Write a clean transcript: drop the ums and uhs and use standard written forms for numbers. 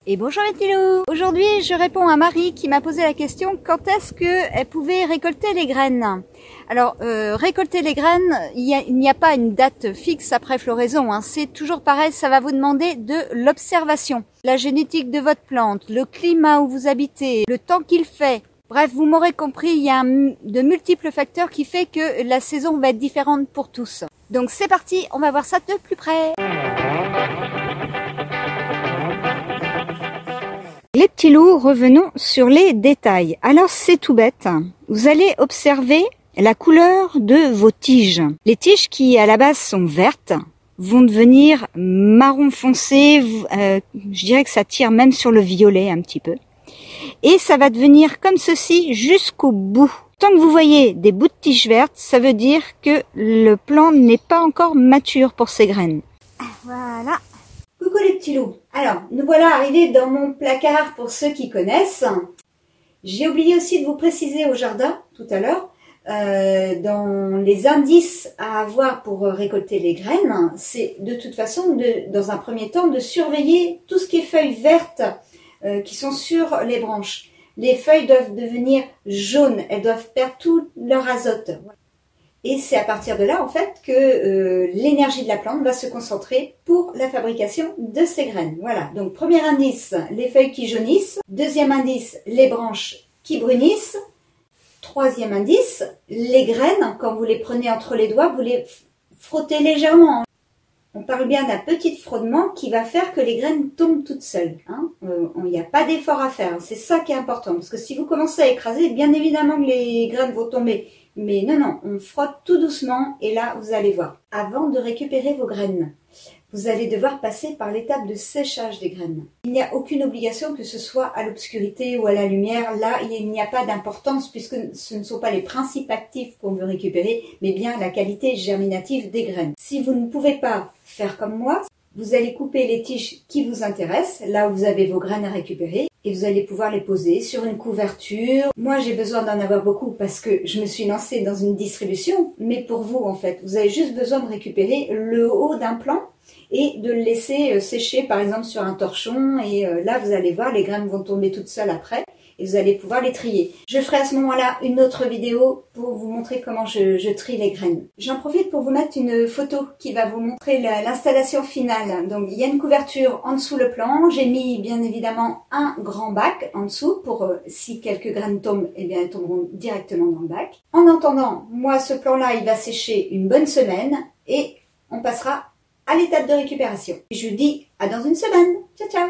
Et bonjour les petits loups. Aujourd'hui je réponds à Marie qui m'a posé la question quand est-ce qu'elle pouvait récolter les graines. Alors récolter les graines, il n'y a pas une date fixe après floraison, hein. C'est toujours pareil, ça va vous demander de l'observation. La génétique de votre plante, le climat où vous habitez, le temps qu'il fait. Bref, vous m'aurez compris, il y a de multiples facteurs qui fait que la saison va être différente pour tous. Donc c'est parti, on va voir ça de plus près. Les petits loups, revenons sur les détails. Alors c'est tout bête, vous allez observer la couleur de vos tiges. Les tiges qui à la base sont vertes vont devenir marron foncé, je dirais que ça tire même sur le violet un petit peu. Et ça va devenir comme ceci jusqu'au bout. Tant que vous voyez des bouts de tiges vertes, ça veut dire que le plant n'est pas encore mature pour ses graines. Voilà. Coucou les petits loups. Alors, nous voilà arrivés dans mon placard pour ceux qui connaissent. J'ai oublié aussi de vous préciser au jardin, tout à l'heure, dans les indices à avoir pour récolter les graines, c'est de toute façon, dans un premier temps, de surveiller tout ce qui est feuilles vertes qui sont sur les branches. Les feuilles doivent devenir jaunes, elles doivent perdre tout leur azote. Et c'est à partir de là, en fait, que l'énergie de la plante va se concentrer pour la fabrication de ces graines. Voilà, donc premier indice, les feuilles qui jaunissent. Deuxième indice, les branches qui brunissent. Troisième indice, les graines, quand vous les prenez entre les doigts, vous les frottez légèrement. On parle bien d'un petit frottement qui va faire que les graines tombent toutes seules. Hein. Il n'y a pas d'effort à faire, c'est ça qui est important. Parce que si vous commencez à écraser, bien évidemment que les graines vont tomber. Mais non, on frotte tout doucement et là, vous allez voir. Avant de récupérer vos graines, vous allez devoir passer par l'étape de séchage des graines. Il n'y a aucune obligation que ce soit à l'obscurité ou à la lumière. Là, il n'y a pas d'importance puisque ce ne sont pas les principes actifs qu'on veut récupérer, mais bien la qualité germinative des graines. Si vous ne pouvez pas faire comme moi, vous allez couper les tiges qui vous intéressent, là où vous avez vos graines à récupérer, et vous allez pouvoir les poser sur une couverture. Moi, j'ai besoin d'en avoir beaucoup parce que je me suis lancée dans une distribution, mais pour vous, en fait, vous avez juste besoin de récupérer le haut d'un plant et de le laisser sécher, par exemple, sur un torchon, et là, vous allez voir, les graines vont tomber toutes seules après, et vous allez pouvoir les trier. Je ferai à ce moment-là une autre vidéo pour vous montrer comment je trie les graines. J'en profite pour vous mettre une photo qui va vous montrer l'installation finale. Donc il y a une couverture en dessous le plant. J'ai mis bien évidemment un grand bac en dessous pour si quelques graines tombent, eh bien elles tomberont directement dans le bac. En attendant, moi ce plant-là il va sécher une bonne semaine et on passera à l'étape de récupération. Je vous dis à dans une semaine. Ciao ciao.